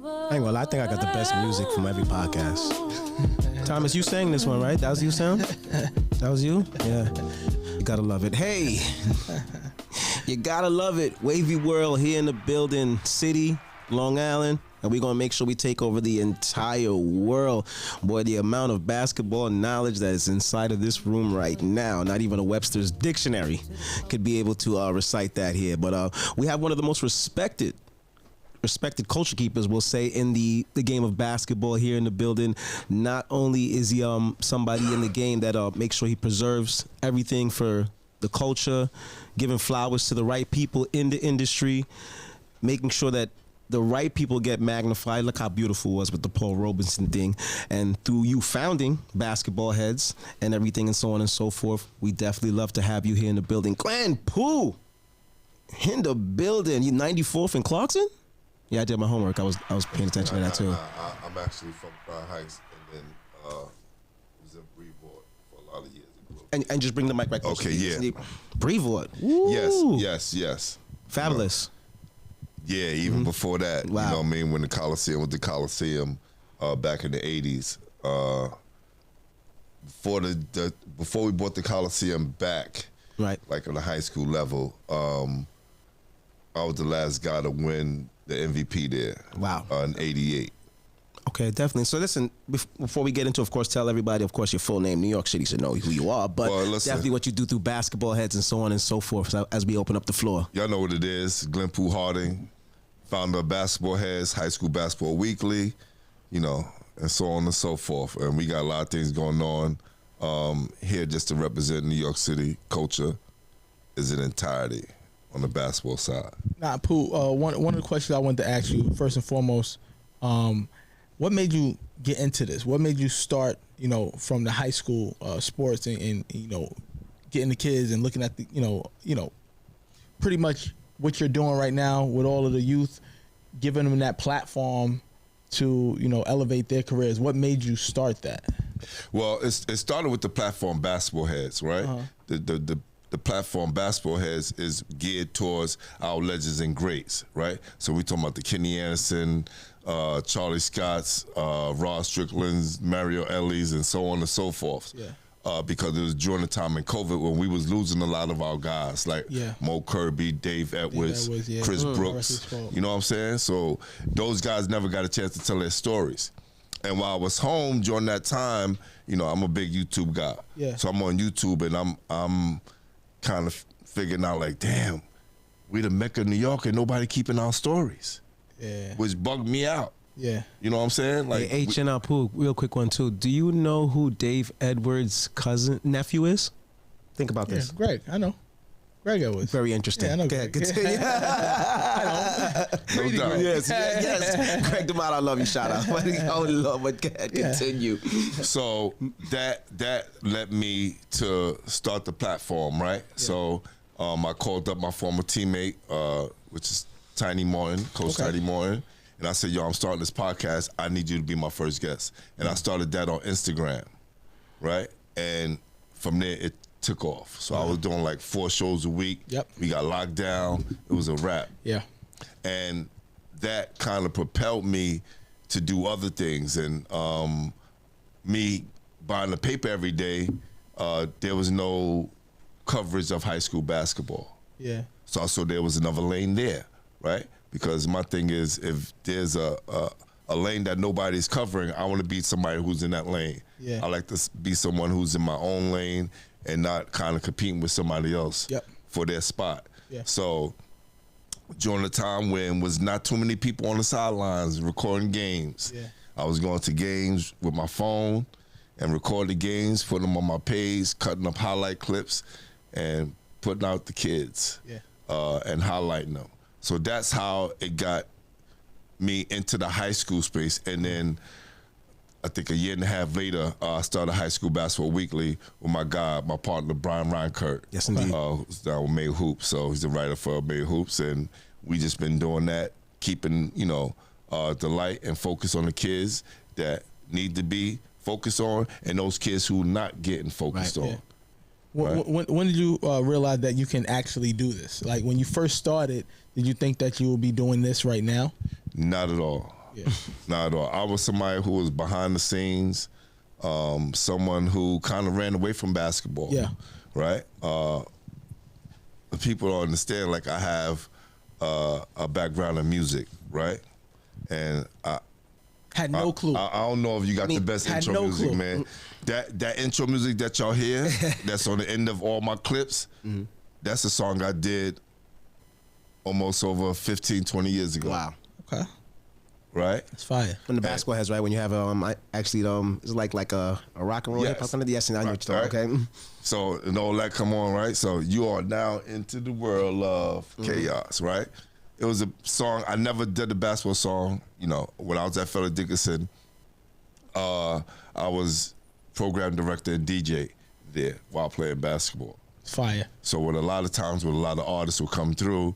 I ain't gonna lie, I think I got the best music from every podcast. Thomas, you sang this one, right? That was you, Sam? That was you? Yeah. You gotta love it. Hey! You gotta love it. Wavy World here in the building. City, Long Island. And we're gonna make sure we take over the entire world. Boy, the amount of basketball knowledge that is inside of this room right now, not even a Webster's dictionary could be able to recite that here. But we have one of the most respected culture keepers, we'll say, in the game of basketball here in the building. Not only is he somebody in the game that makes sure he preserves everything for the culture, giving flowers to the right people in the industry, making sure that the right people get magnified. Look how beautiful it was with the Paul Robeson thing. And through you founding Basketballheadzz and everything and so on and so forth, we definitely love to have you here in the building. Grand Pooh in the building. You 94th in Clarkson? Yeah, I did my homework. I was paying attention to that too. I'm actually from Crown Heights, and then was in Brevoort for a lot of years. And just bring the mic back closer. Okay, yeah. Brevoort. Yes. Fabulous. Yeah, even before that, Wow. you know what I mean, when the Coliseum was the Coliseum back in the 80s, before we brought the Coliseum back, Right. like on the high school level, I was the last guy to win the MVP there. Wow. In 88. Okay, definitely. So listen, before we get into, of course, tell everybody, of course, your full name. New York City should know who you are, but definitely what you do through Basketballheadzz and so on and so forth as we open up the floor. Y'all know what it is. Glenn Pooh Harding, founder of Basketballheadzz, High School Basketball Weekly, you know, and so on and so forth. And we got a lot of things going on here just to represent New York City culture as an entirety on the basketball side. Nah, Pooh, one of the questions I wanted to ask you, first and foremost, what made you get into this? What made you start, you know, from the high school sports and you know, getting the kids and looking at the, you know, pretty much what you're doing right now with all of the youth, giving them that platform to, you know, elevate their careers. What made you start that? Well, it started with the platform Basketballheadzz, right? Uh-huh. The platform Basketballheadzz is geared towards our legends and greats, right? So we talking about the Kenny Anderson, Charlie Scotts, Rod Strickland's, Mario Ellie's, and so on and so forth. Yeah. Because it was during the time in COVID when we was losing a lot of our guys, like Mo Kirby, Dave Edwards, Chris Brooks. You know what I'm saying? So those guys never got a chance to tell their stories. And while I was home during that time, you know, I'm a big YouTube guy. Yeah. So I'm on YouTube and I'm kind of figuring out like, damn, we the Mecca of New York and nobody keeping our stories. Yeah. Which bugged me out. Yeah. You know what I'm saying? Like, hey, H&R Pooh, real quick one too. Do you know who Dave Edwards' nephew is? Think about this. Greg, I know. Greg Edwards. Very interesting. Yeah, I know. Greg. Continue. no doubt. Yes. Greg DeMott, I love you. Shout out. Oh Lord, but continue. So that led me to start the platform, right? Yeah. So I called up my former teammate, which is Tiny Martin, Coach Tiny Martin. And I said, yo, I'm starting this podcast. I need you to be my first guest. And I started that on Instagram, right? And from there, it took off. So I was doing like 4 shows a week. Yep. We got locked down. It was a wrap. Yeah. And that kind of propelled me to do other things. And me buying the paper every day, there was no coverage of high school basketball. Yeah. So I saw there was another lane there, right? Because my thing is, if there's a lane that nobody's covering, I want to be somebody who's in that lane. Yeah. I like to be someone who's in my own lane and not kind of competing with somebody else for their spot. Yeah. So during the time when was not too many people on the sidelines recording games, I was going to games with my phone and recording games, putting them on my page, cutting up highlight clips, and putting out the kids and highlighting them. So that's how it got me into the high school space. And then I think a year and a half later, I started High School Basketball Weekly with my partner, Brian Reinkert. Yes, indeed. Who's down with May Hoops. So he's the writer for May Hoops. And we just been doing that, keeping, you know, the light and focus on the kids that need to be focused on and those kids who not getting focused on. Yeah. When did you realize that you can actually do this? Like when you first started, did you think that you would be doing this right now? Not at all. Yeah. Not at all. I was somebody who was behind the scenes, someone who kind of ran away from basketball. Yeah. Right? People don't understand, like, I have a background in music, right? And I Had no clue. I don't know if you got the best had intro no music, clue. man. That intro music that y'all hear, that's on the end of all my clips, that's a song I did almost over 15, 20 years ago. Wow. Okay. Right? It's fire. When the Basketballheadzz, right? When you have it's like a rock and roll Yes. hip hop kind of. Yes, I know what you're talking. Right. Okay. So, and all that come on, right? So you are now into the world of chaos, right? It was a song, I never did a basketball song. You know, when I was at Philly Dickinson, I was program director and DJ there while playing basketball. It's fire. So with a lot of times when a lot of artists would come through,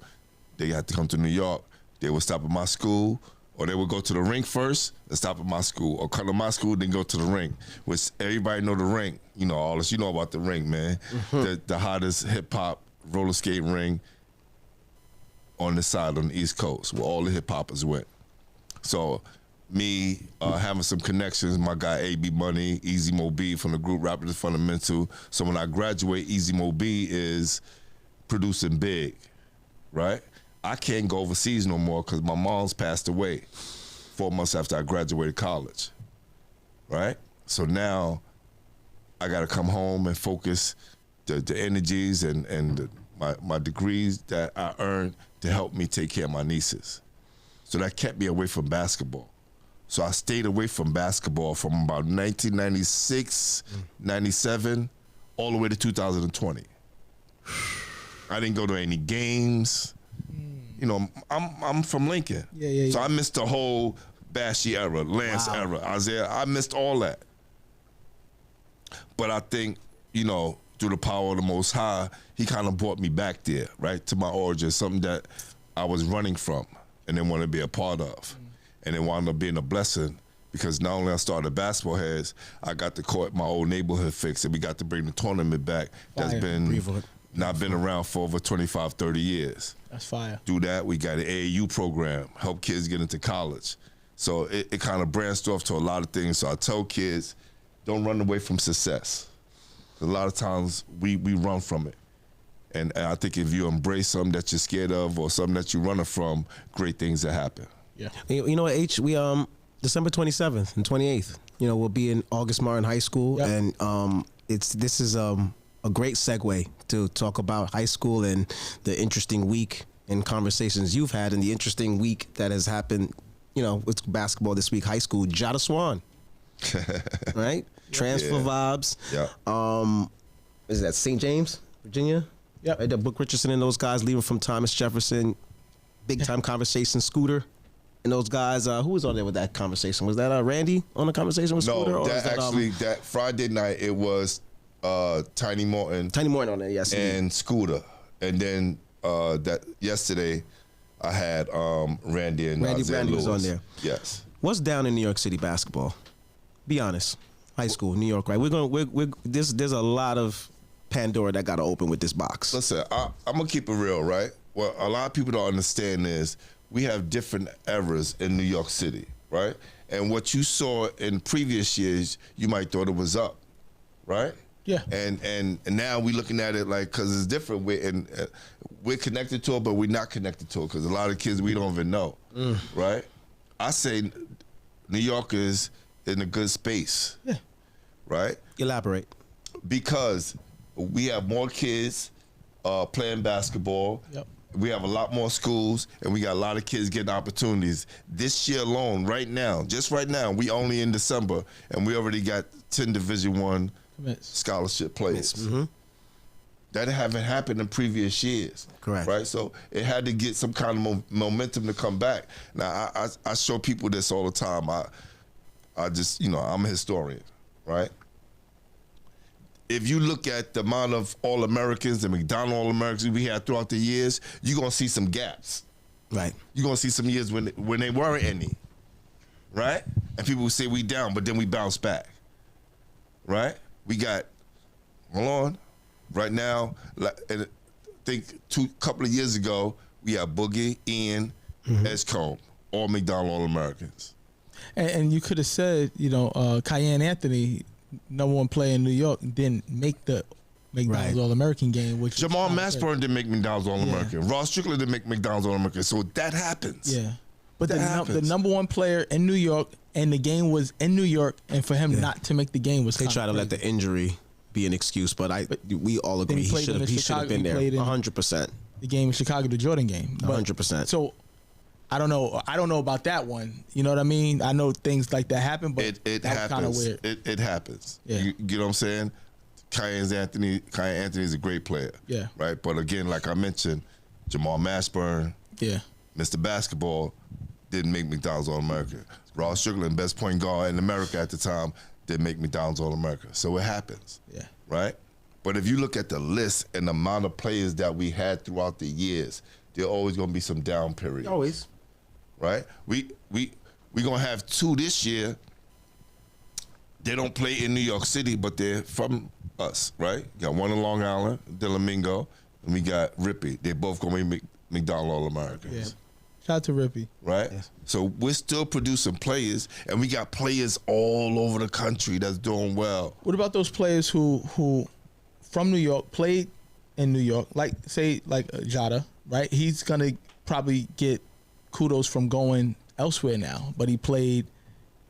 they had to come to New York, they would stop at my school, or they would go to the rink first and stop at my school, or come to my school, then go to the rink, which everybody know the rink. You know, all this, you know about the rink, man. The hottest hip-hop roller skate ring on the side on the East Coast, where all the hip-hoppers went. So me having some connections, my guy A.B. Money, Easy Mo B from the group Rapid Fundamental. So when I graduate, Easy Mo B is producing big, right? I can't go overseas no more because my mom's passed away 4 months after I graduated college, right? So now I got to come home and focus the energies and my degrees that I earned to help me take care of my nieces. So that kept me away from basketball. So I stayed away from basketball from about 1996, 97, all the way to 2020. I didn't go to any games. You know, I'm from Lincoln. Yeah. So I missed the whole Bashy era, Lance era, Isaiah. I missed all that. But I think, you know, through the power of the Most High, he kind of brought me back there, right, to my origins, something that I was running from and then wanted to be a part of. And it wound up being a blessing because not only I started Basketballheadzz, I got to court my old neighborhood fix, and we got to bring the tournament back that's been around for over 25, 30 years. That's fire. Do that, we got an AAU program, help kids get into college. So it kind of branched off to a lot of things. So I tell kids, don't run away from success. A lot of times we run from it. And I think if you embrace something that you're scared of or something that you're running from, great things will happen. Yeah. You know what, H? We December 27th and 28th. You know, we'll be in August Martin High School, and this is a great segue to talk about high school and the interesting week and conversations you've had, and the interesting week that has happened. You know, with basketball this week, high school, Jada Swan, right? Transfer vibes. Yeah. Is that St. James, Virginia? Yeah. Right, Book Richardson and those guys leaving from Thomas Jefferson. Big time conversation, Scooter. And those guys, who was on there with that conversation? Was that Randy on the conversation with Scooter? No, or that actually, that Friday night, it was Tiny Morton. Tiny Morton on there, yes. And Scooter. And then that yesterday, I had Randy and Randy Lewis. was on there. Yes. What's down in New York City basketball? Be honest. High school, New York, right? There's a lot of Pandora that got to open with this box. Listen, I'm going to keep it real, right? What a lot of people don't understand is we have different eras in New York City, right? And what you saw in previous years, you might thought it was up, right? Yeah. And now we're looking at it like, because it's different. We're connected to it, but we're not connected to it because a lot of kids we don't even know, right? I say New York is in a good space, right? Elaborate. Because we have more kids playing basketball. Yep. We have a lot more schools, and we got a lot of kids getting opportunities. This year alone, right now, just right now, we only in December, and we already got 10 Division I scholarship players. That haven't happened in previous years. Correct. Right? So it had to get some kind of momentum to come back. Now, I show people this all the time. I just, you know, I'm a historian, right? If you look at the amount of All-Americans and McDonald All-Americans we had throughout the years, you're going to see some gaps. Right. You're going to see some years when they weren't any, right? And people will say we down, but then we bounce back, right? We got, hold on, right now, and I think couple of years ago, we had Boogie, Ian, Edgecombe, all McDonald All-Americans. And you could have said, Cayenne Anthony, number one player in New York, didn't make the McDonald's All-American game. Which Jamal Mashburn didn't make McDonald's All-American. Yeah. Ross Strickland didn't make McDonald's All-American. So that happens. Yeah. But That the number one player in New York, and the game was in New York, and for him not to make the game was They try to let the injury be an excuse, but we all agree he should have been there 100%. The game in Chicago, the Jordan game. 100%. So I don't know about that one. You know what I mean? I know things like that happen, but it that's happens. Kind of weird. It happens. Yeah. You know what I'm saying? Cayenne Anthony is a great player. Yeah. Right? But again, like I mentioned, Jamal Mashburn, Mr. Basketball, didn't make McDonald's All-American. Ross Strickland, best point guard in America at the time, didn't make McDonald's All-America. So it happens. Yeah. Right? But if you look at the list and the amount of players that we had throughout the years, there always going to be some down periods. Always. Right? We going to have 2 this year. They don't play in New York City, but they're from us, right? Got one in Long Island, Delamingo, and we got Rippey. They're both going to be McDonald All-Americans. Yeah. Shout out to Rippey. Right? Yes. So we're still producing players, and we got players all over the country that's doing well. What about those players who from New York played in New York, like Jada, right? He's gonna probably get kudos from going elsewhere now, but he played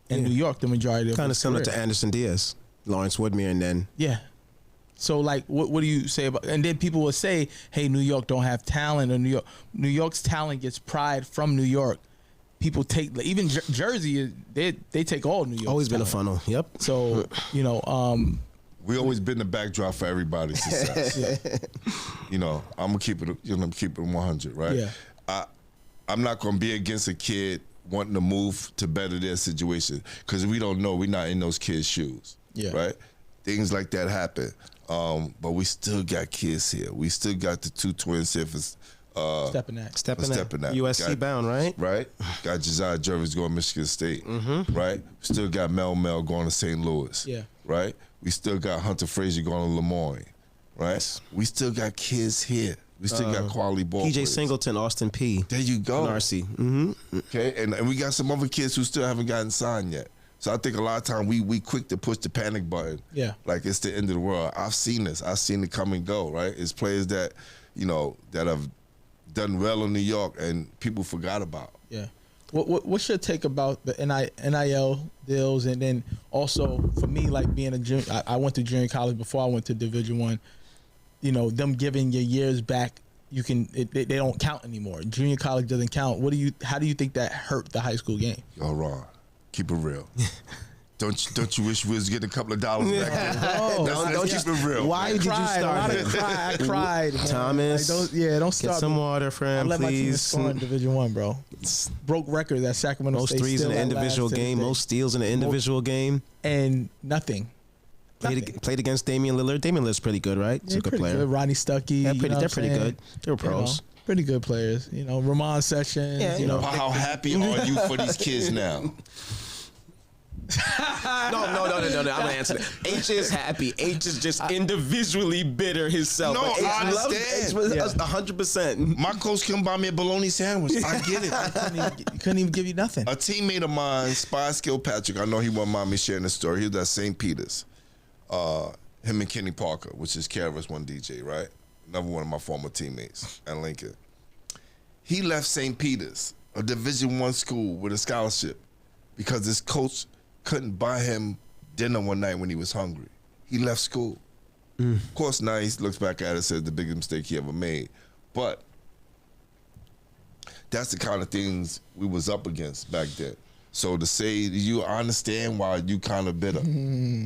in New York the majority of kind of his similar career. to Anderson Diaz, Lawrence Woodmere, and then So like, what do you say about? And then people will say, "Hey, New York don't have talent, or New York's talent gets pride from New York." People take even Jersey, they take all New York. always been a funnel. Yep. So We always been the backdrop for everybody's success. I'm gonna keep it. Keep it 100, right? Yeah. I'm not gonna be against a kid wanting to move to better their situation because we don't know. We're not in those kids' shoes. Yeah. Right. Things like that happen. But we still got kids here. We still got the 2 twins here for Stepping that. USC bound, right? Right. Got Josiah Jervis going to Michigan State. Mm-hmm. Right. We still got Mel going to St. Louis. Yeah. Right. We still got Hunter Frazier going to Lemoyne. Right. We still got kids here. We still got quality ball PJ players. Singleton, Austin P. There you go. RC. Mm-hmm. Okay. And we got some other kids who still haven't gotten signed yet. So I think a lot of time we quick to push the panic button. Yeah. Like it's the end of the world. I've seen this. I've seen it come and go, right? It's players that, that have done well in New York and people forgot about. Yeah. What's your take about the NIL deals, and then also for me, like being a junior, I went to junior college before I went to Division I. Them giving your years back, they don't count anymore. Junior college doesn't count. How do you think that hurt the high school game? Yo, Ron, keep it real. Don't you wish we was getting a couple of dollars back then? Let's keep it real. Why did you start it? I cried. Man. Thomas, don't start. Get some water, friend, I let my team please. score in Division I, bro. Broke records at Sacramento Most State. threes in still the at individual last to game, this day. most steals in the individual game. And nothing. Played against Damian Lillard. Damian Lillard's pretty good, right? He's a good pretty player. Good. Ronnie Stuckey. They're They're pretty good. They were pros. Pretty good players. Ramon Sessions. Yeah, How happy are you for these kids now? No. I'm gonna answer that. H is happy. H is just individually bitter himself. No, But H I loves understand. H was 100%. My coach can buy me a bologna sandwich. I get it. Couldn't even give you nothing. A teammate of mine, Spice Kilpatrick, I know he won't mind me sharing this story. He was at St. Peter's. Him and Kenny Parker, which is KRS-One DJ, right? Another one of my former teammates at Lincoln. He left St. Peter's, a Division I school with a scholarship, because his coach couldn't buy him dinner one night when he was hungry. He left school. Of course, now he looks back at it and says the biggest mistake he ever made. But that's the kind of things we was up against back then. So to say, I understand why you kind of bitter.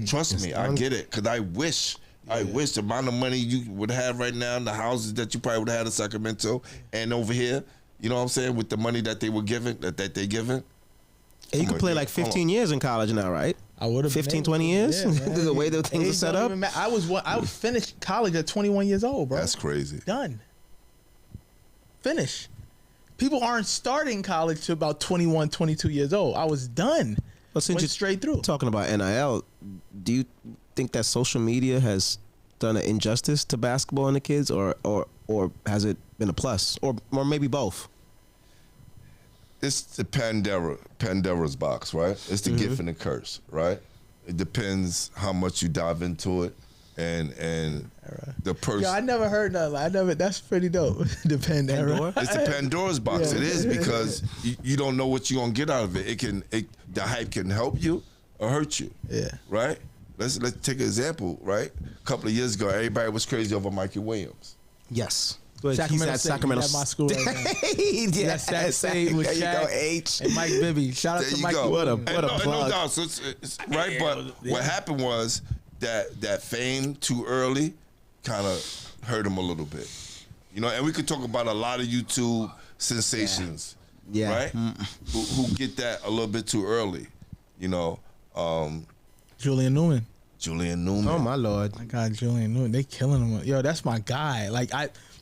Trust me, I get it, because I wish the amount of money you would have right now in the houses that you probably would have had in Sacramento and over here, you know what I'm saying, with the money that they were giving, that they're giving. And you could play like 15 years in college now, right? I would have 15, 20 years? Yeah, The way the things are set up? I finished college at 21 years old, bro. That's crazy. Done. Finish. People aren't starting college to about 21, 22 years old. I was done. Well, since Went you're straight through. talking about NIL, do you think that social media has done an injustice to basketball and the kids, or has it been a plus, or maybe both? it's the Pandora's box, right? It's the gift and the curse, right? It depends how much you dive into it, and the person. Yo, I never heard that. That's pretty dope. The Pandora. It's the Pandora's box. Yeah. It is because you don't know what you're gonna get out of it. The hype can help you or hurt you. Yeah. Right. Let's take an example. Right. A couple of years ago, everybody was crazy over Mikey Williams. Yes. Sacramento He's at State. Sacramento He's at my school right now. Yeah, That's Sac State with there you go, Shaq H. and Mike Bibby. Shout out There to you Mike. go. What a And plug. no doubt. So it's right, but what happened was that fame too early kind of hurt him a little bit. You know, and we could talk about a lot of YouTube sensations, Yeah. right? Who get that a little bit too early. You know, Julian Newman. Julian Newman. Oh my Lord. My God, Julian Newman. They killing him. Yo, that's my guy.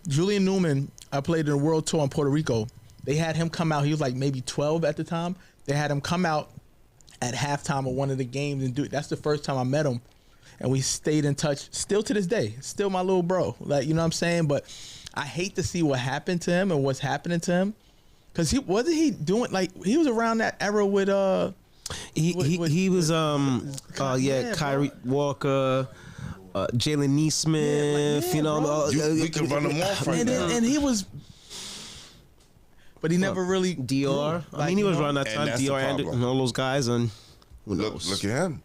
Julian Newman, I played in a world tour in Puerto Rico. They had him come out. He was like maybe 12 at the time. They had him come out at halftime of one of the games and do it. That's the first time I met him. And we stayed in touch still to this day. Still my little bro. Like, you know what I'm saying? But I hate to see what happened to him and what's happening to him. Because he was around that era with He was Kyrie Walker, Jalen Neesmith, Yeah, you know, bro. We can run them off right now. and he was, but he never really Dior. I mean, he was around that And time. that's the Dior problem. and all those guys, and who Look knows? at him.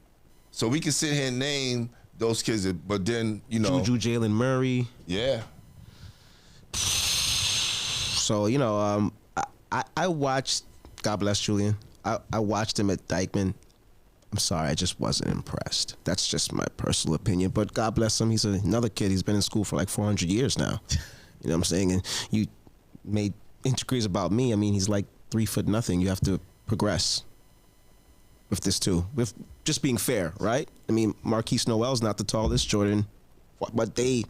So we can sit here and name those kids, but then Juju, Jalen Murray. yeah. So you know, I watched. God bless Julian. I watched him at Dykeman. I'm sorry, I just wasn't impressed. That's just my personal opinion. But God bless him. He's another kid. He's been in school for like 400 years now. You know what I'm saying? And you made inquiries about me. I mean, he's like 3'0". You have to progress with this too. With just being fair, right? I mean, Marquise Noel's not the tallest. Jordan, but they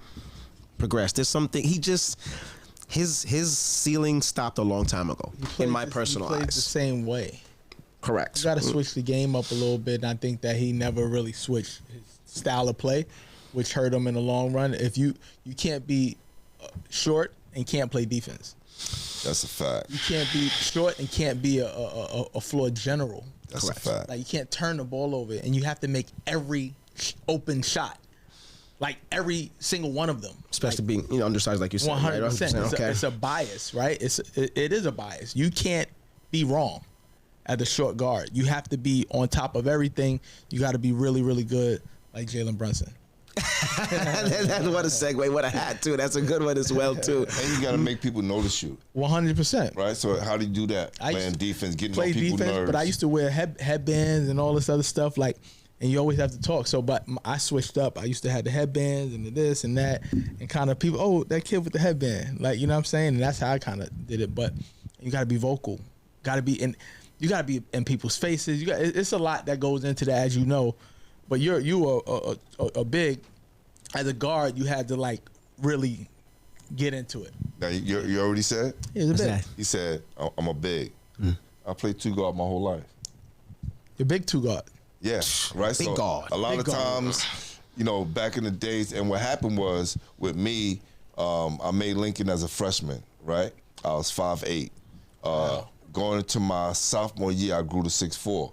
progressed. There's something his ceiling stopped a long time ago. In my personal he plays eyes, the same way. correct. You got to switch the game up a little bit, and I think that he never really switched his style of play, which hurt him in the long run. If you can't be short and can't play defense. That's a fact. You can't be short and can't be a floor general. That's a fact. Like, you can't turn the ball over, and you have to make every open shot, like every single one of them. Especially being undersized, like you said. 100%. Right? 100%. Okay. It's a bias, right? It is a bias. You can't be wrong at the short guard. You have to be on top of everything. You got to be really, really good, like Jalen Brunson. That's what a segue. What a hat too. That's a good one as well too. And you got to make people notice you, 100%. right? So how do you do that? I used Playing to defense, getting Play on people's defense, nerves. but I used to wear headbands and all this other stuff, like, and you always have to talk. So, but I switched up. I used to have the headbands and the this and that, and kind of people, oh, that kid with the headband, like, you know what I'm saying? And that's how I kind of did it. But you got to be vocal. You got to be in people's faces. It's a lot that goes into that, as you know. But you are a big. As a guard, you had to like really get into it. Now you already said. He was a big. He said, "I'm a big. I played two guard my whole life." You're big two guard. Yeah, right. Big so guard. a lot Big of guard. times, back in the days, and what happened was with me, I made Lincoln as a freshman. Right, I was 5'8". Going into my sophomore year, I grew to 6'4".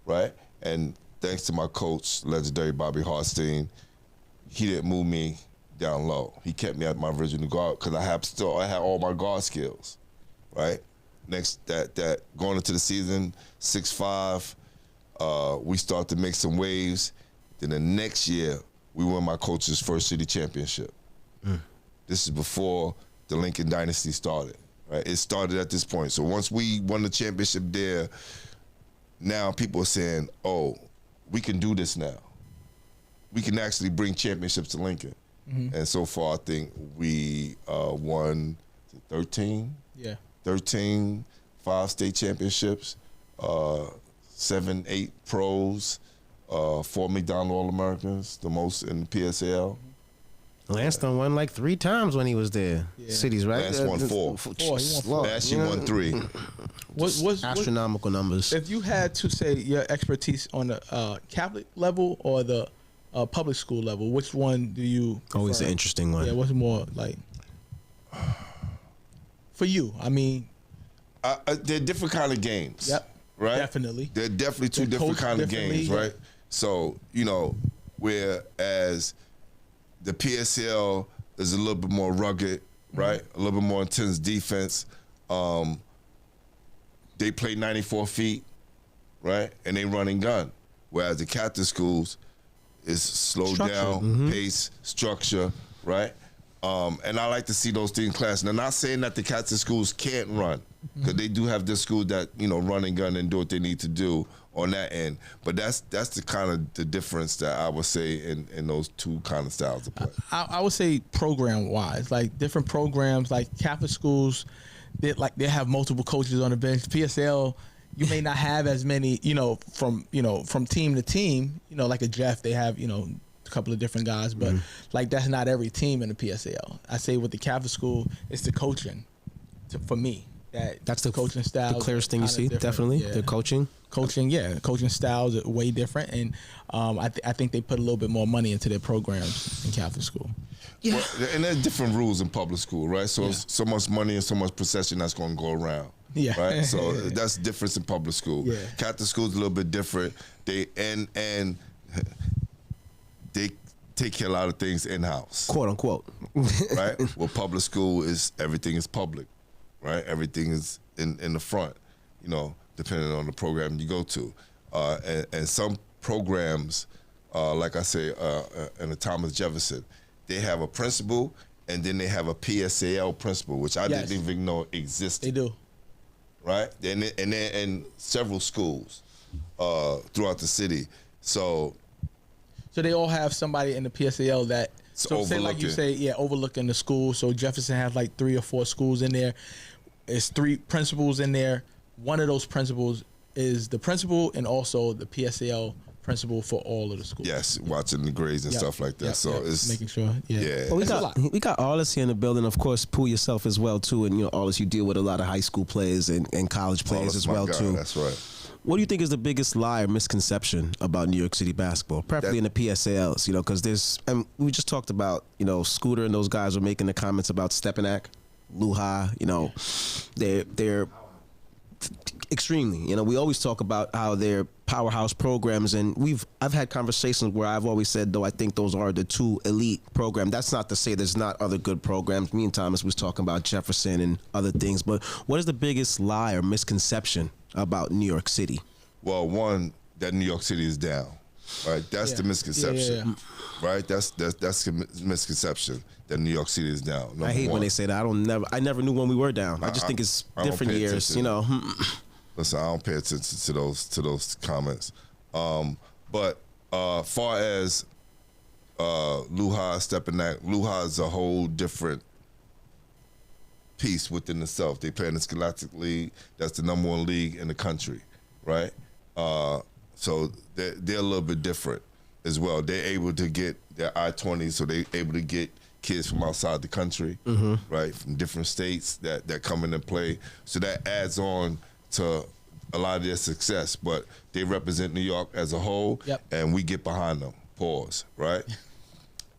Right, and thanks to my coach, legendary Bobby Hartstein, he didn't move me down low. He kept me at my original guard because I had all my guard skills, right? Next, that going into the season, 6'5", we start to make some waves. Then the next year, we won my coach's first city championship. This is before the Lincoln dynasty started, right? It started at this point. So once we won the championship there, now people are saying, oh, we can do this now. We can actually bring championships to Lincoln. And so far, I think we won 13? Yeah. 13, 5 state championships, 7, 8 pros, 4 McDonald All-Americans, the most in the PSL. Lance done won like 3 times when he was there. Yeah. Cities, right? Lance won 4. He won 4. Last year won 3. What Astronomical numbers. if you had to say your expertise on the Catholic level or the public school level, which one do you prefer? Always an interesting one. Yeah, what's more like for you? I mean, They're different kind of games. Yep. Right? Definitely. They're definitely two different kind of games, right? So, whereas the PSL is a little bit more rugged, right? A little bit more intense defense. They play 94 feet, right? And they run and gun. Whereas the Catholic schools is slow down, pace, structure, right? And I like to see those things in class. And I'm not saying that the Catholic schools can't run, because they do have this school that, run and gun and do what they need to do on that end. But that's the kind of the difference that I would say in those two kind of styles of play. I would say program-wise, like different programs, like Catholic schools, they have multiple coaches on the bench. PSL, you may not have as many, from team to team, like a Jeff, they have, a couple of different guys, but like that's not every team in the PSL. I say with the Catholic school, it's the coaching for me. That's the coaching style. The clearest thing you see, definitely. Yeah. The coaching. Coaching styles are way different, and I think they put a little bit more money into their programs in Catholic school. Yeah, and there's different rules in public school, right? So so much money and so much procession that's going to go around. Yeah, right. So that's the difference in public school. Yeah. Catholic school is a little bit different. They take care of a lot of things in house, quote unquote. Right. Well, public school everything is public, right? Everything is in the front, depending on the program you go to, and some programs, like I say, in the Thomas Jefferson, they have a principal and then they have a PSAL principal, which I didn't even know existed. They do. Right? And they're in several schools throughout the city. So they all have somebody in the PSAL that, say like you say, overlooking the school. So Jefferson has like 3 or 4 schools in there. It's 3 principals in there. One of those principals is the principal and also the PSAL principal for all of the schools. Yes, watching the grades and stuff like that. So it's making sure. Yeah. Well, we got Arliss here in the building. Of course, Pooh yourself as well too, and Arliss, you deal with a lot of high school players and college players as well too. That's right. What do you think is the biggest lie or misconception about New York City basketball, preferably in the PSALs? Because and we just talked about, Scooter and those guys were making the comments about Stepanak, Luha. They're extremely. We always talk about how they're powerhouse programs, and I've had conversations where I've always said, though, I think those are the 2 elite programs. That's not to say there's not other good programs. Me and Thomas was talking about Jefferson and other things, but what is the biggest lie or misconception about New York City? Well, one, that New York City is down, right? That's the misconception, right? That's the misconception that New York City is down. I hate when they say that. I never knew when we were down. I just think it's different years, Listen, I don't pay attention to those comments. But far as Luha, Stepanak, Luha is a whole different piece within itself. They play in the Scholastic League. That's the #1 league in the country, right? So they're a little bit different as well. They're able to get their I-20, so they're able to get kids from outside the country, right, from different states that come in and play. So that adds on to a lot of their success, but they represent New York as a whole, and we get behind them. Pause, right?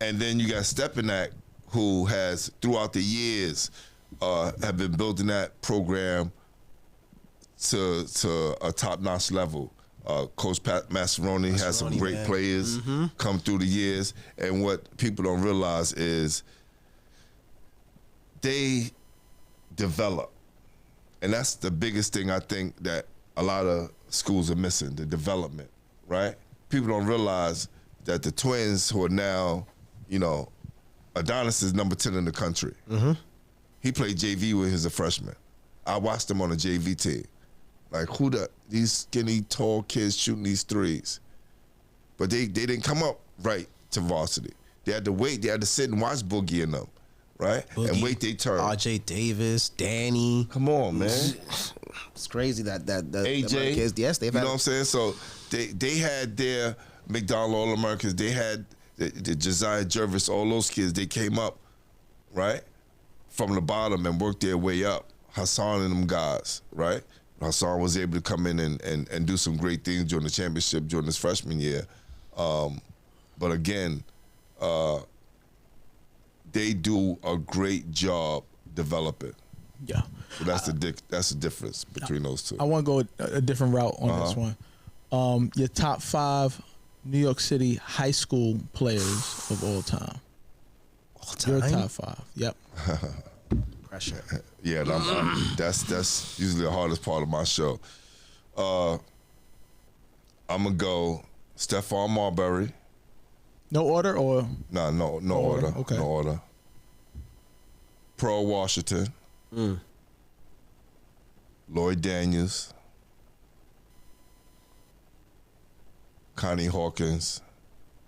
And then you got Stepanak, who has, throughout the years, have been building that program to a top-notch level. Coach Pat Mascheroni has some great players come through the years, and what people don't realize is they develop. And that's the biggest thing I think that a lot of schools are missing, the development, right? People don't realize that the Twins, who are now, Adonis is number 10 in the country. He played JV when he was a freshman. I watched him on a JV team. Like, these skinny, tall kids shooting these threes. But they didn't come up right to varsity. They had to wait. They had to sit and watch Boogie and them. Right? Boogie, and wait their turn. R.J. Davis, Danny. Come on, man. It's crazy that AJ. Kids, yes, they've had. You know what I'm saying? So they had their McDonald All-Americans. They had the Josiah Jervis, all those kids. They came up, right, from the bottom and worked their way up. Hassan and them guys, right? Hassan was able to come in and do some great things during the championship during his freshman year. But again, they do a great job developing. Yeah. So that's the difference between those two. I want to go a different route on this one. Your top 5 New York City high school players of all time. All time? Your top 5. Yep. Pressure. Yeah, and that's usually the hardest part of my show. I'm gonna go Stephon Marbury. No order or No order. Okay. No order. Pearl Washington. Lloyd Daniels. Connie Hawkins.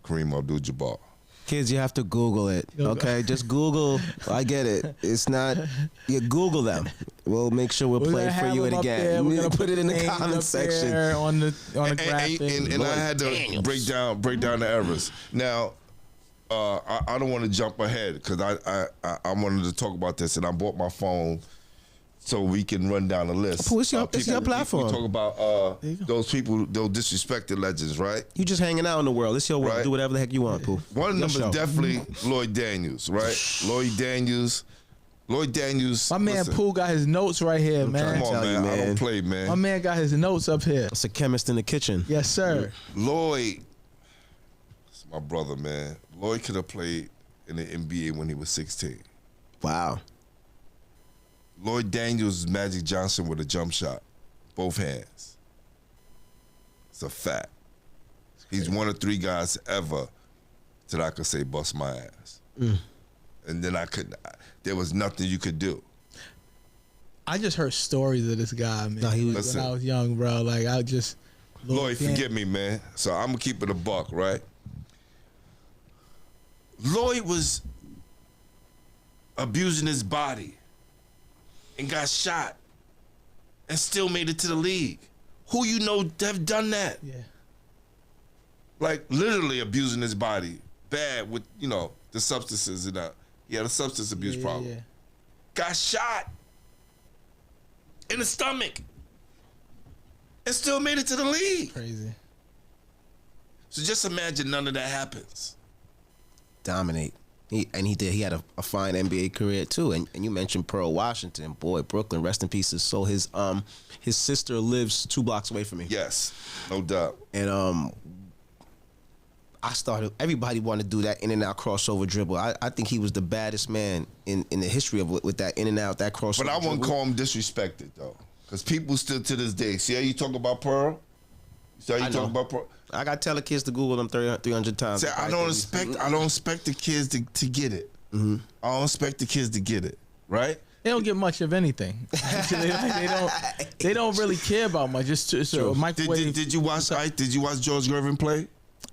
Kareem Abdul-Jabbar. Kids, you have to Google it. Okay, just Google. I get it. It's not. You Google them. We'll make sure we'll play for you again. We're gonna put it in the comment section on the graphic. And I had to break down the errors. Now, I don't want to jump ahead because I wanted to talk about this, and I bought my phone so we can run down the list. It's your platform. We talk about those people, those disrespected legends, right? You just hanging out in the world. It's your world. Right. Do whatever the heck you want, Pooh. One of them is definitely Lloyd Daniels, right? Lloyd Daniels. My man listen, Pooh got his notes right here, man. Come on, man. I don't play, man. My man got his notes up here. It's a chemist in the kitchen. Yes, sir. Lloyd, it's my brother, man. Lloyd could have played in the NBA when he was 16. Wow. Lloyd Daniels is Magic Johnson with a jump shot, both hands. It's a fact. He's one of 3 guys ever that I could say bust my ass. And then there was nothing you could do. I just heard stories of this guy, man. No, when I was young, bro. Like, I just... Lloyd, forgive me, man. So I'm going to keep it a buck, right? Lloyd was abusing his body and got shot and still made it to the league. Who you know have done that? Yeah. Like, literally abusing his body. Bad with, the substances. And he had a substance abuse problem. Yeah. Got shot in the stomach and still made it to the league. Crazy. So just imagine none of that happens. Dominate. He had a fine NBA career too. And you mentioned Pearl Washington. Boy, Brooklyn, rest in peace. So his sister lives 2 blocks away from me. Yes, no doubt. And everybody wanted to do that in and out crossover dribble. I think he was the baddest man in the history of with that in and out, that crossover But I wouldn't dribble. call him disrespected though. Because people still to this day, see how you talk about Pearl? See how you talk about Pearl? I got to tell the kids to Google them 300 times. See, I don't expect the kids to get it. I don't expect the kids to get it, right? They don't get much of anything. they don't really care about much. It's a microwave. Did you watch George Gervin play?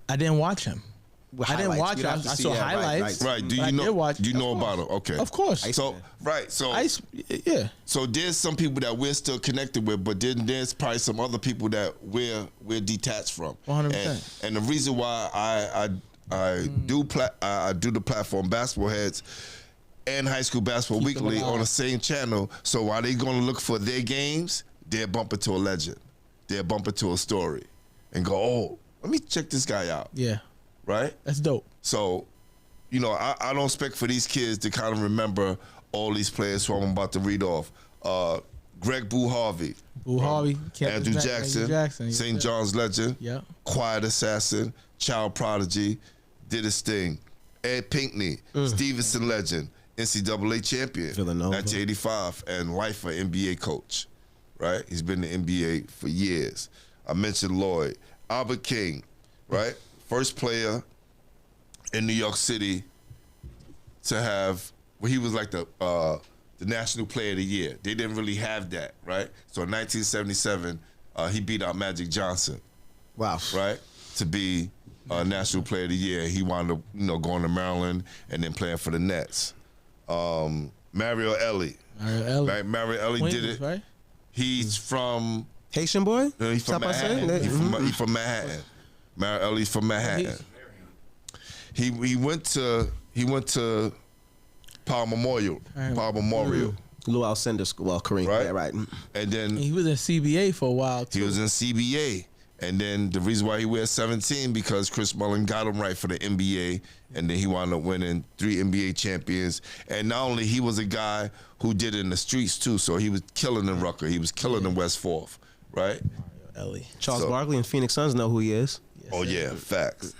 I didn't watch him. I didn't watch it. I saw highlights. Right. Do I you did watch it. Do you know Of about him? Okay. Of course. So Yeah. So there's some people that we're still connected with, but then there's probably some other people that we're detached from. 100%. And the reason why I do the platform Basketballheadzz and High School Basketball Keep them Weekly alive. on the same channel. So while they're gonna look for their games, they'll bump into a legend. They'll bump into a story, and go, oh, let me check this guy out. Yeah. Right. That's dope. So, I don't expect for these kids to kind of remember all these players who I'm about to read off. Greg Boo Harvey. Andrew Jackson. St. John's legend. Yeah. Quiet assassin. Child prodigy. Did his thing. Ed Pinckney. Stevenson legend. NCAA champion. Villanova. 1985. And lifer NBA coach. Right? He's been in the NBA for years. I mentioned Lloyd. Albert King. Right? First player in New York City to have, he was like the National Player of the Year. They didn't really have that, right? So in 1977, he beat out Magic Johnson. Wow. Right? To be National Player of the Year. He wound up, going to Maryland and then playing for the Nets. Mario Elie. Mario Elie did it. Right? He's from Haitian boy? He's from Manhattan. He's from Manhattan. Mario Elie's from Manhattan. He went to Powell Memorial. Lou Alcindor School. Well, Kareem. Right. Yeah, right. And then he was in CBA for a while too. He was in CBA. And then the reason why he wears 17 because Chris Mullin got him right for the NBA, and then he wound up winning 3 NBA champions. And not only he was a guy who did it in the streets too, so he was killing in Rucker, he was killing in West Fourth, right? Ellie. Charles Barkley and Phoenix Suns know who he is. Oh yeah, facts.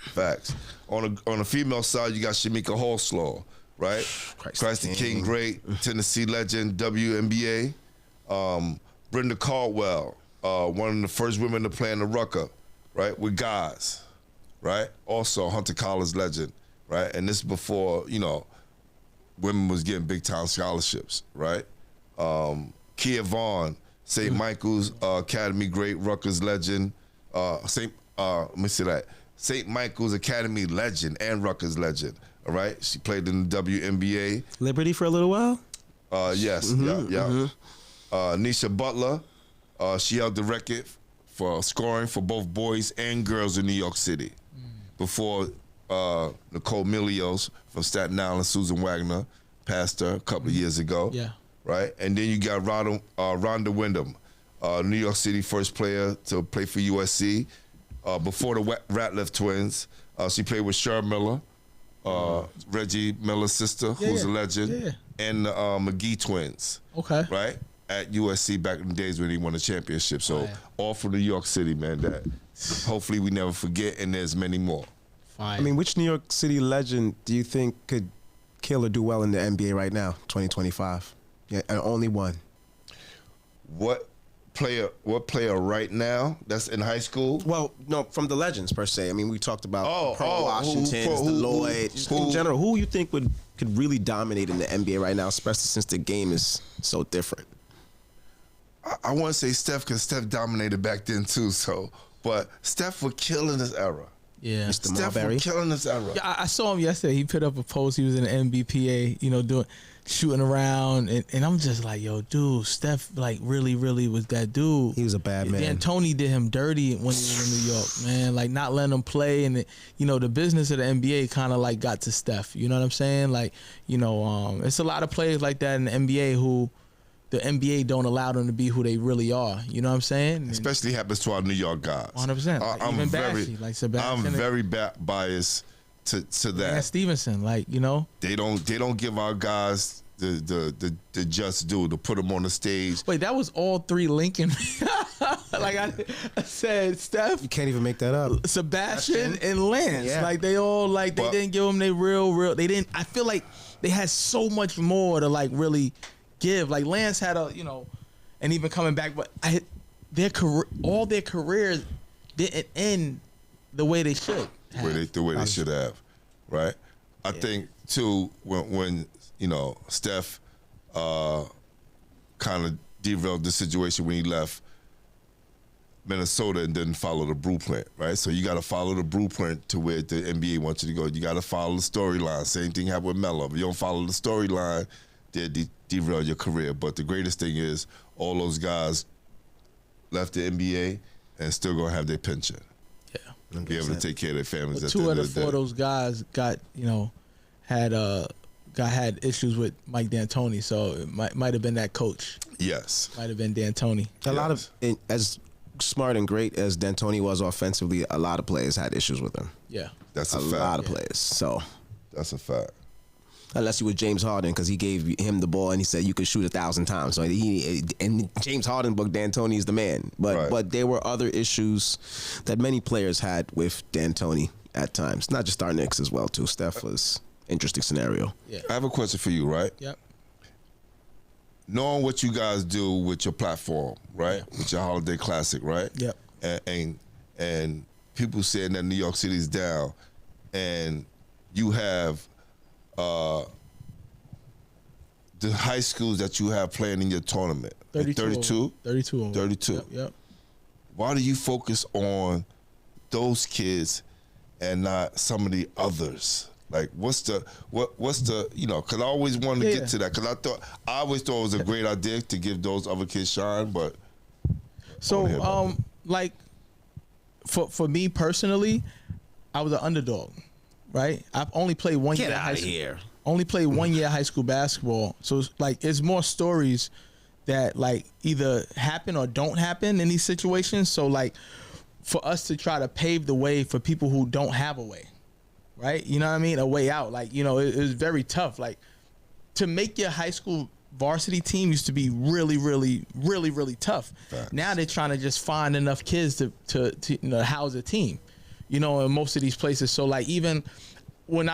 On the female side, you got Shamika Holslaw, right? Christ the King, great Tennessee legend, WNBA. Brenda Caldwell, one of the first women to play in the Rucker, right? With guys, right? Also Hunter Collins legend, right? And this is before, women was getting big time scholarships, right? Kia Vaughn, St. Michael's Academy great, Rutgers legend. Let me see that. St. Michael's Academy legend and Rutgers legend. All right, she played in the WNBA. Liberty for a little while. Yes, Nisha Butler, she held the record for scoring for both boys and girls in New York City. Before Nicole Milios from Staten Island, Susan Wagner passed her a couple of years ago. Yeah. Right, and then you got Rhonda Wyndham, New York City first player to play for USC. Before the Ratliff twins, she played with Cher Miller, Reggie Miller's sister, who's a legend, and the McGee twins. Okay. Right? At USC back in the days when he won a championship. So all from New York City, man, that hopefully we never forget, and there's many more. I mean, which New York City legend do you think could kill or do well in the NBA right now, 2025? Yeah, and only one. What player right now that's in high school? Well, no, from the legends per se. I mean, we talked about Washingtons, the Lloyd. In general, who you think could really dominate in the NBA right now, especially since the game is so different? I want to say Steph, because Steph dominated back then too. So, but Steph would kill in this era. Yeah, Steph would kill in this era. Yeah, I saw him yesterday. He put up a post. He was in the NBPA, shooting around, and I'm just like, yo, dude, Steph, like, really was that dude. He was a bad man. D'Antoni did him dirty when he was in New York, man. Like, not letting him play, and the business of the NBA kind of like got to Steph. You know what I'm saying? Like, it's a lot of players like that in the NBA who the NBA don't allow them to be who they really are. You know what I'm saying? Especially happens to our New York guys. 100%. I'm very biased to that. And Stevenson, they don't give our guys the just due to put them on the stage. Wait, that was all 3 Lincoln. Like I said, Steph. You can't even make that up. Sebastian and Lance. Yeah. Like they all they didn't give them their real. They didn't. I feel like they had so much more to really give. Like Lance had and even coming back, but all their careers didn't end the way they should. The way they should have, right? I think too when Steph kind of derailed the situation when he left Minnesota and didn't follow the blueprint, right? So you got to follow the blueprint to where the NBA wants you to go. You got to follow the storyline. Same thing happened with Melo. If you don't follow the storyline, they derail your career. But the greatest thing is all those guys left the NBA and still gonna have their pension. Yeah, and be able to take care of their families. Well, 2 out of 4 of those guys got had issues with Mike D'Antoni, so it might have been that coach. Yes, might have been D'Antoni. A lot of as smart and great as D'Antoni was offensively, a lot of players had issues with him. Yeah, that's a fact. Lot of players. So that's a fact. Unless you were James Harden, because he gave him the ball and he said you could shoot 1,000 times. So and James Harden book D'Antoni is the man. But there were other issues that many players had with D'Antoni at times. Not just our Knicks as well too. Steph was interesting scenario. Yeah. I have a question for you, right? Yep. Knowing what you guys do with your platform, right? Yeah. With your Holiday Classic, right? Yep. And people saying that New York City's down, and you have the high schools that you have playing in your tournament. 32? 32. Yep. Why do you focus on those kids and not some of the others? Like, what's the because I always wanted to get to that, because I always thought it was a great idea to give those other kids shine, but so like for me personally, I was an underdog. Right, I've only played 1 year. Get out of here. Only played 1 year high school basketball, so it's more stories that either happen or don't happen in these situations. So for us to try to pave the way for people who don't have a way, right? You know what I mean? A way out. Like, you know, it was very tough. Like, to make your high school varsity team used to be really, really, really, really tough. Facts. Now they're trying to just find enough kids to you know, house a team, you know, in most of these places. So like, even when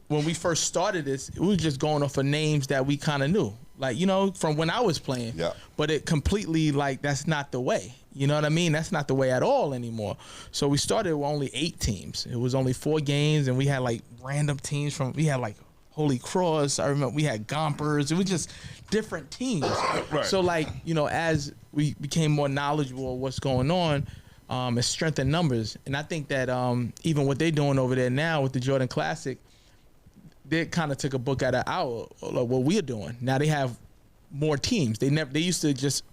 we first started this, we was just going off of names that we kind of knew, like, you know, from when I was playing. Yeah. But it completely, like, that's not the way. You know what I mean? That's not the way at all anymore. So we started with only 8 teams. It was only 4 games, and we had like random teams we had like Holy Cross. I remember we had Gompers. It was just different teams. Right. So like, you know, as we became more knowledgeable of what's going on, it strengthened numbers. And I think that even what they're doing over there now with the Jordan Classic, they kind of took a book out of what we're doing. Now they have more teams. They used to just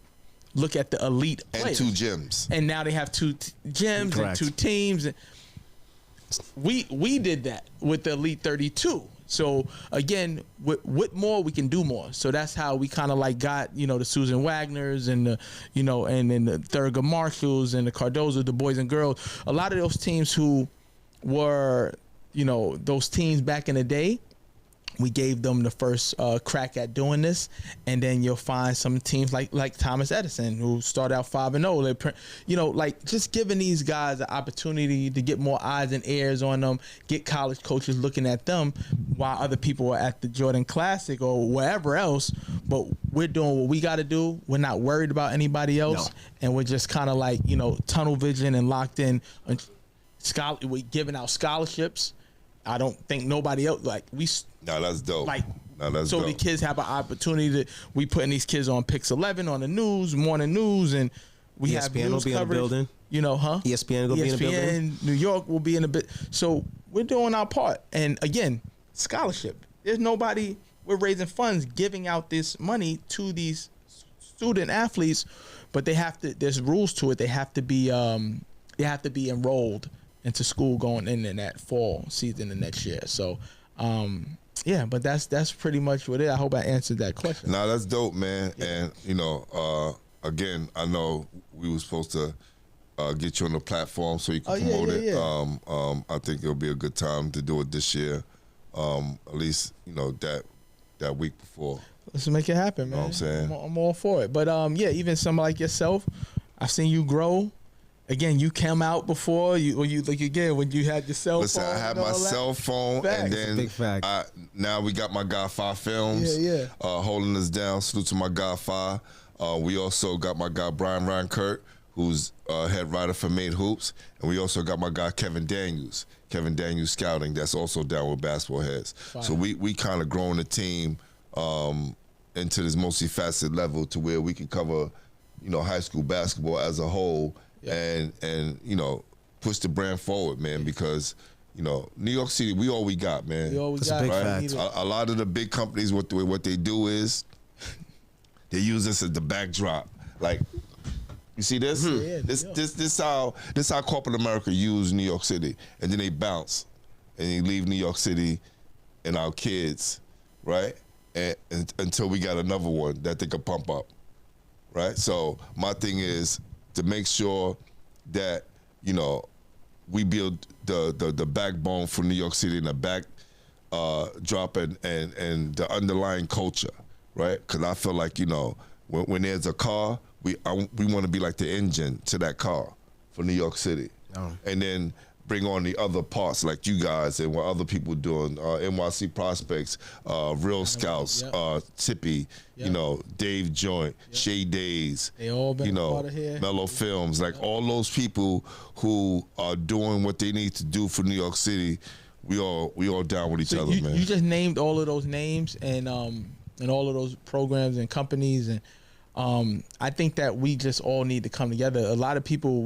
look at the elite players. And 2 gyms. And now they have 2 gyms. Correct. And 2 teams. We did that with the Elite 32. So again, with more, we can do more. So that's how we kind of like got, you know, the Susan Wagners and the, you know, and then the Thurgood Marshalls and the Cardozo, the boys and girls. A lot of those teams who were, you know, those teams back in the day, we gave them the first crack at doing this, and then you'll find some teams like Thomas Edison, who started out 5-0. You know, like just giving these guys an opportunity to get more eyes and ears on them, get college coaches looking at them, while other people are at the Jordan Classic or wherever else. But we're doing what we got to do. We're not worried about anybody else, and we're just kind of like, you know, tunnel vision and locked in. We're giving out scholarships. I don't think nobody else No, that's dope. Like, no, that's so dope. the kids have an opportunity we putting these kids on Pix 11 on the news, morning news, and we have ESPN will news be in the coverage. building. You know, ESPN will be in the building. New York will be in a bit. So we're doing our part. And again, scholarship. There's nobody. We're raising funds, giving out this money to these student athletes, but they have to. There's rules to it. They have to be. They have to be enrolled into school going in that fall season the next year. So, yeah, but that's pretty much what it is. I hope I answered that question. Nah, that's dope, man. Yeah. And, you know, again, I know we were supposed to get you on the platform so you can promote it. Yeah. I think it'll be a good time to do it this year, at least, you know, that week before. Let's make it happen, man. You know what I'm saying? I'm all for it. But, yeah, even somebody like yourself, I've seen you grow. Again, you came out before when you had your cell phone. Listen, I had my cell phone, Facts. and then Big fact. now we got my guy 5 Films, holding us down. Salute to my guy 5. We also got my guy Brian Rankert, who's head writer for Made Hoops, and we also got my guy Kevin Daniels Scouting, that's also down with Basketballheadzz. Fine. So we kind of growing the team into this multifaceted level to where we can cover, you know, high school basketball as a whole. Yeah. And you know, push the brand forward, man, because, you know, New York City, we all we got, man. We all we That's got. a big Right? fact. A lot of the big companies, what they do is they use this as the backdrop. Like, you see this? This how corporate America use New York City, and then they bounce, and they leave New York City and our kids, right? And until we got another one that they can pump up, right? So my thing is to make sure that, you know, we build the backbone for New York City and the backdrop and the underlying culture, right? Because I feel like, you know, when there's a car, we want to be like the engine to that car for New York City, and then bring on the other parts like you guys and what other people doing, NYC Prospects, Real Scouts, Tippy, you know, Dave Joint, Shay Days, they all been, you know, part of here. Mellow Films, like all those people who are doing what they need to do for New York City. We all down with each other, man. You just named all of those names and all of those programs and companies, and I think that we just all need to come together. A lot of people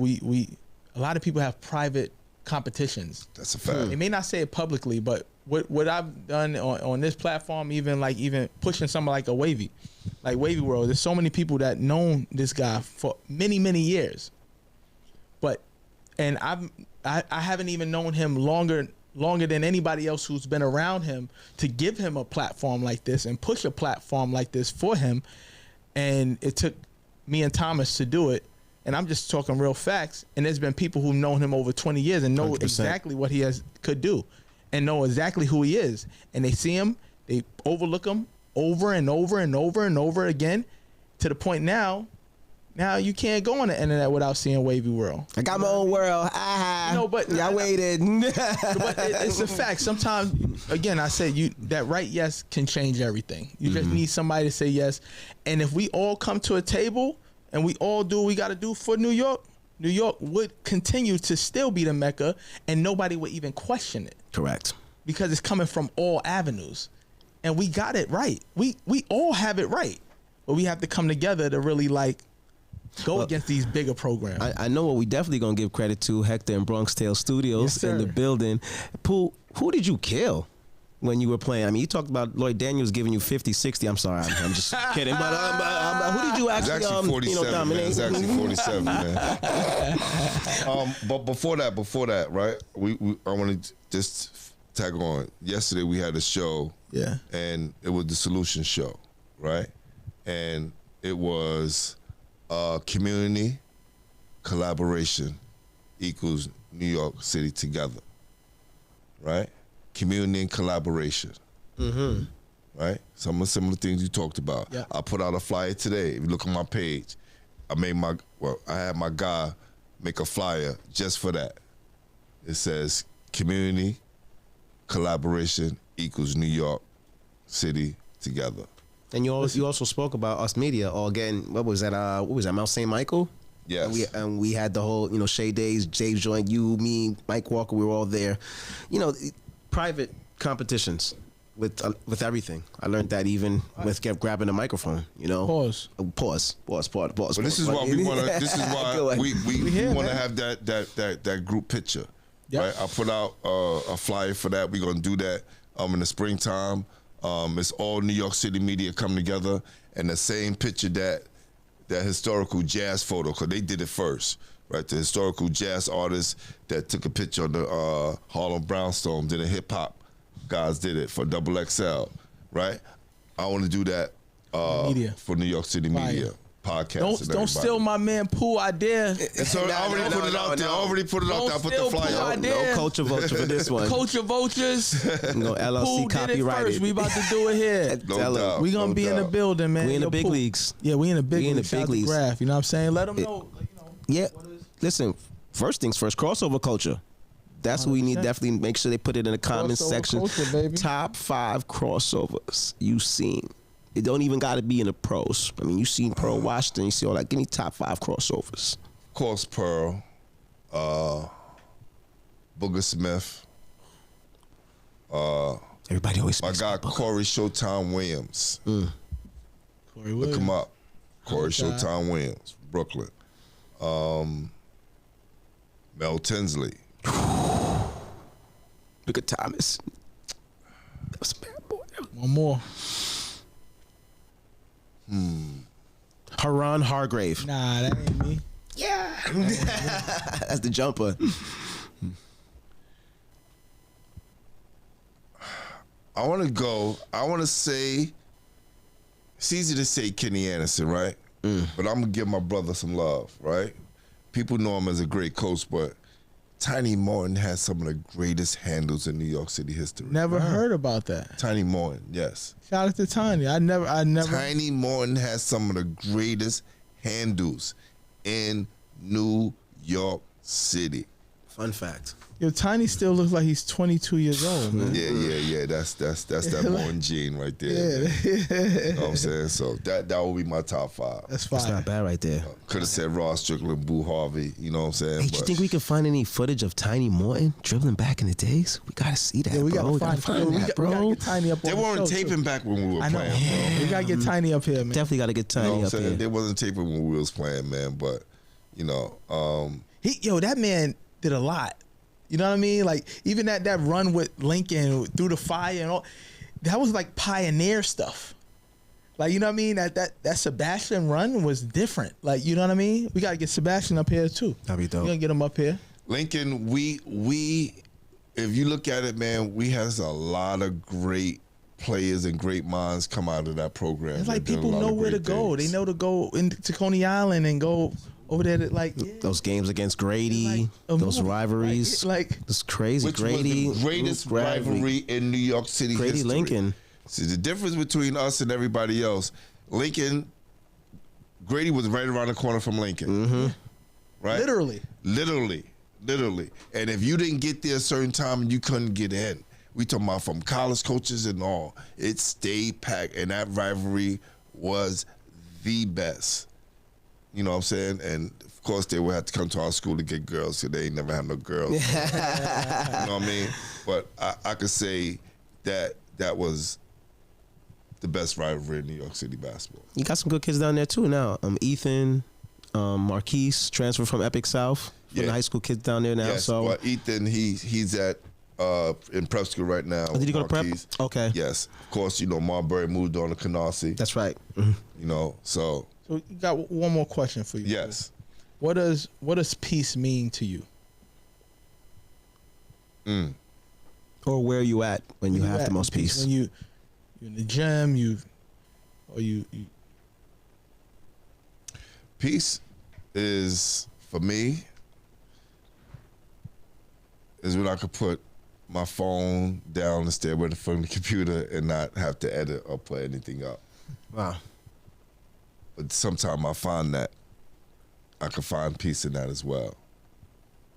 have private competitions. That's a fact. They may not say it publicly, but what I've done on this platform, even pushing something like a Wavy World, there's so many people that known this guy for many years, and I haven't even known him longer than anybody else who's been around him to give him a platform like this and push a platform like this for him. And it took me and Thomas to do it. and I'm just talking real facts, and there's been people who've known him over 20 years and know 100%. exactly what he could do and know exactly who he is. And they see him, they overlook him over and over and over and over again, to the point now you can't go on the internet without seeing Wavy World. I got my own world. No, but y'all waited. But it's a fact. Sometimes, again, I said that right yes can change everything. You just need somebody to say yes. And if we all come to a table and we all do what we got to do for New York, New York would continue to still be the Mecca, and nobody would even question it. Correct. Because it's coming from all avenues. And we got it right. We all have it right. But we have to come together to really go against these bigger programs. I know what we definitely gonna give credit to, Hector and Bronx Tale Studios Yes, in the sir. building. Pooh, who did you kill when you were playing? I mean, you talked about Lloyd Daniels giving you 50, 60. I'm sorry, I'm just kidding. But who did you It's actually, actually 47, man. dominate? It's actually 47, man. But before that, right? I want to just tag on. Yesterday we had a show, Yeah. and it was the Solution Show, right? And it was community collaboration equals New York City together, right? Community and collaboration. Right? Some of the similar things you talked about. Yeah. I put out a flyer today. If you look on my page, I had my guy make a flyer just for that. It says community collaboration equals New York City together. And you also spoke about us media, or again, what was that, Mount St. Michael? Yes. And we had the whole, Shea Days, James joined, you, me, Mike Walker, we were all there. Private competitions with everything. I learned that even with grabbing the microphone, Pause. Pause. But this is why we want to. This is why we want to have that group picture, Yep. right? I put out a flyer for that. We're gonna do that in the springtime. It's all New York City media come together, and the same picture that historical jazz photo, because they did it first, right? The historical jazz artists that took a picture of the Harlem Brownstone, then the hip hop guys did it for XXL, right? I want to do that Media. for New York City media podcast. Don't steal my man Pooh idea. So I already put it out there. I already put it out there. I put the Don't flyer steal out. Pooh No culture vulture for this one. Culture vultures. No LLC Pooh did it copyrighted. first. We about to do it here. No Tell 'em. doubt. We gonna no be in the doubt. building, man. We in the Yo, big Pooh. leagues. Yeah, we in the big We in the leagues. Shout big out to leagues. Graph, you know what I'm saying? Let them know. Yeah, listen, first things first, crossover culture. That's what we need. 100%. Definitely make sure they put it in the comments Crossover section. culture, baby. Top 5 crossovers you seen. It don't even got to be in the pros. I mean, you seen Pearl Washington. You see all that. Give me top 5 crossovers. Of course, Pearl, Booger Smith, Everybody always my speaks guy about Booker. Corey Showtime Williams. Corey Look Williams. him up. Corey Okay. Showtime Williams, Brooklyn. Mel Tinsley. Look at Thomas. That was a bad boy. One more. Haran Hargrave. Nah, that ain't me. Yeah. That's the jumper. I want to say, it's easy to say Kenny Anderson, right? But I'm going to give my brother some love, right? People know him as a great coach, but Tiny Morton has some of the greatest handles in New York City history. Never heard about that. Tiny Morton, yes. Shout out to Tiny. I never. Tiny Morton has some of the greatest handles in New York City. Fun fact. Yo, Tiny still looks like he's 22 years old, man. Yeah. That's that Morton gene right there. Man. You know what I'm saying? So that would be my top 5. That's That's fine. not bad right there. Could have said Ross Strickland, Boo Harvey. You know what I'm saying? Hey, do you think we can find any footage of Tiny Morton dribbling back in the days? We gotta see that, Yeah, we bro. gotta find that, we gotta bro. get Tiny up. They on the weren't show, taping too. back when we were I know. playing, bro. We gotta get Tiny up here, man. Definitely gotta get You know Tiny what I'm up saying? here. They wasn't taping when we was playing, man. But you know, That man did a lot. You know what I mean? Like even that run with Lincoln through the fire and all, that was like pioneer stuff. Like you know what I mean? That Sebastian run was different. Like you know what I mean? We gotta get Sebastian up here too. That'd be dope. We gonna get him up here. Lincoln, we if you look at it, man, we has a lot of great players and great minds come out of that program. It's like They did a people lot of know where to great go. things. They know to go into Coney Island and go over there that like those games against Grady, those rivalries, like it's crazy. Which Grady, was the greatest rivalry in New York City Grady history. Lincoln. See, the difference between us and everybody else, Grady was right around the corner from Lincoln. Right? Literally. And if you didn't get there a certain time, you couldn't get in. We talking about from college coaches and all. It stayed packed, and that rivalry was the best. You know what I'm saying? And of course, they would have to come to our school to get girls, so they ain't never had no girls. You know what I mean? But I could say that was the best rivalry in New York City basketball. You got some good kids down there too now. Ethan, Marquise, transferred from Epic South. From the high school kids down there now. Yes, so well, Ethan, he's at in prep school right now. did he go to prep? Okay. Yes, of course. You know, Marbury moved on to Canarsie. That's right. You know, so you got one more question for you. Yes. What does peace mean to you? Or where are you at when you have the most peace? When you're in the gym, you peace is, for me, is when I could put my phone down and stay away from the computer and not have to edit or put anything up. Wow. But sometimes I find that I can find peace in that as well.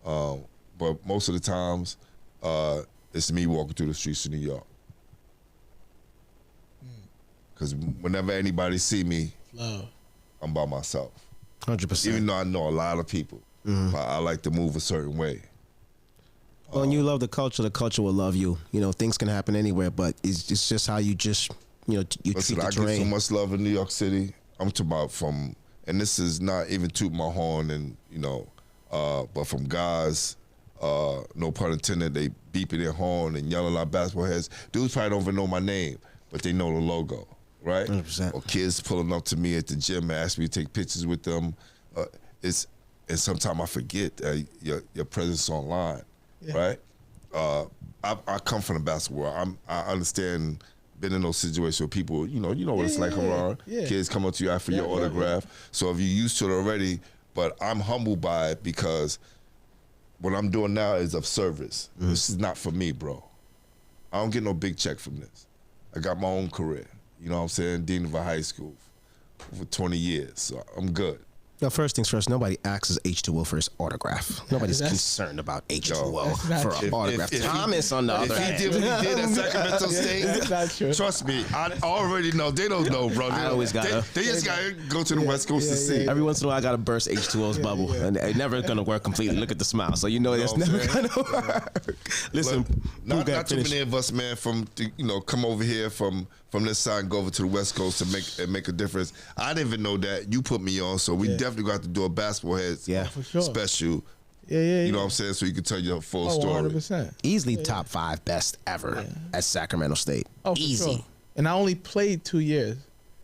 But most of the times, it's me walking through the streets of New York. Because whenever anybody see me, I'm by myself. 100%. Even though I know a lot of people, but I like to move a certain way. When you love the culture will love you. You know, things can happen anywhere, but it's just how you treat the I terrain. get so much love in New York City. I'm talking about and this is not even toot my horn and, but from guys, no pun intended, they beeping their horn and yelling out basketball heads. Dudes probably don't even know my name, but they know the logo, right? 100%. Or kids pulling up to me at the gym and asking me to take pictures with them. And sometimes I forget your presence online. Right, I come from the basketball world. I understand. Been in those situations where people, you know what it's like around. Kids come up to you after your autograph. So if you're used to it already, but I'm humbled by it because what I'm doing now is of service. This is not for me, bro. I don't get no big check from this. I got my own career. You know what I'm saying? Dean of a high school for 20 years, so I'm good. Now, first things first, nobody asks H2O for his autograph. Nobody's concerned about H2O for an autograph. Thomas, on the other hand. If he did what he did at Sacramento State, That's not true. Trust me, I already know. They don't know, bro. I always gotta. They just gotta go to the West Coast to see. Every once in a while, I gotta burst H2O's bubble, and it's never gonna work completely. Look at the smile, so you know it's never gonna work. Listen, Look, not too many of us, man, come over here from this side and go over to the West Coast to make a difference. I didn't even know that. You put me on, so we definitely got to do a Basketballheadzz for sure. special. You know what I'm saying? So you can tell your full story. 100%. Easily top 5 best ever at Sacramento State. Oh, easy. Sure. And I only played 2 years.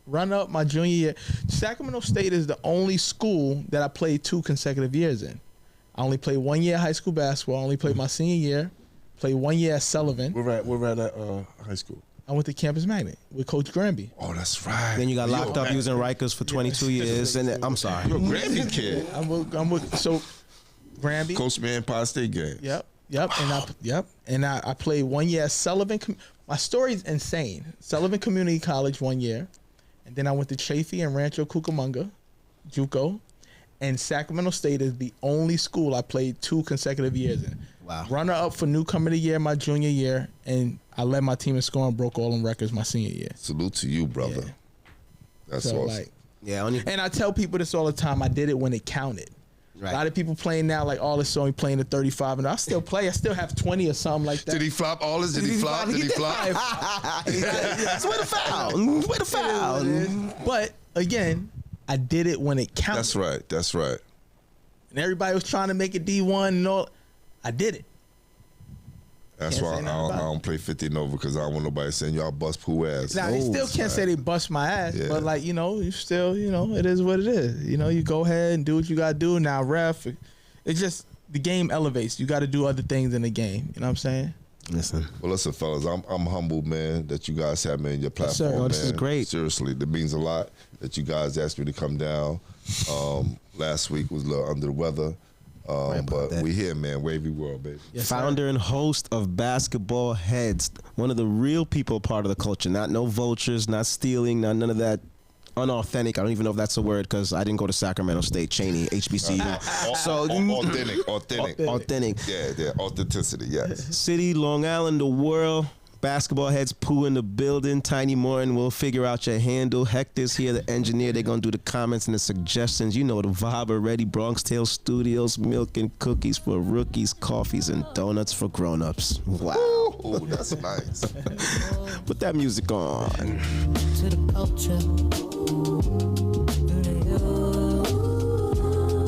Run up my junior year. Sacramento State is the only school that I played 2 consecutive years in. I only played 1 year high school basketball. I only played my senior year. Played 1 year at Sullivan. We're at high school. I went to Campus Magnet with Coach Granby. Oh, that's right. Then you got locked up using Rikers for 22 years, and I'm sorry. You're a Granby kid. I'm with Granby. Coach Man Empire State game. Yep. And I played 1 year at Sullivan. My story's insane. Sullivan Community College 1 year, and then I went to Chafee and Rancho Cucamonga, JUCO, and Sacramento State is the only school I played 2 consecutive years in. Wow. Runner up for newcomer of the year my junior year, and I led my team in scoring, broke all them records my senior year. Salute to you, brother. Yeah. That's So awesome. and I tell people this all the time. I did it when it counted. Right. A lot of people playing now, like all this song playing at 35, and I still play. I still have 20 or something like that. Did he flop all this? Did he flop? Did he flop? That's where the foul. But again, I did it when it counted. That's right. And everybody was trying to make it D1 and all. I did it. That's why I don't play 50 and over because I don't want nobody saying y'all bust Pooh ass. Now, they still can't say they bust my ass, Yeah. but you still, it is what it is. You go ahead and do what you got to do. Now, ref, it's just the game elevates. You got to do other things in the game. You know what I'm saying? Listen. Well, listen, fellas, I'm humbled, man, that you guys have me in your platform. sir. Oh, this is man. great. Seriously, that means a lot that you guys asked me to come down. last week. Was a little under the weather. But we here, man. Wavy world, baby. Yes, Founder and host of Basketballheadzz, one of the real people part of the culture. Not no vultures, not stealing, not none of that unauthentic. I don't even know if that's a word because I didn't go to Sacramento State, Cheney, HBCU. So authentic. Yeah, authenticity. Yes. City, Long Island, the world. Basketballheadzz, Pooh in the building. Tiny Morton will figure out your handle. Hector's here, the engineer. They're going to do the comments and the suggestions. You know the vibe already. Bronx Tale Studios, milk and cookies for rookies, coffees and donuts for grown-ups. Wow. Oh, that's nice. Put that music on. To the culture.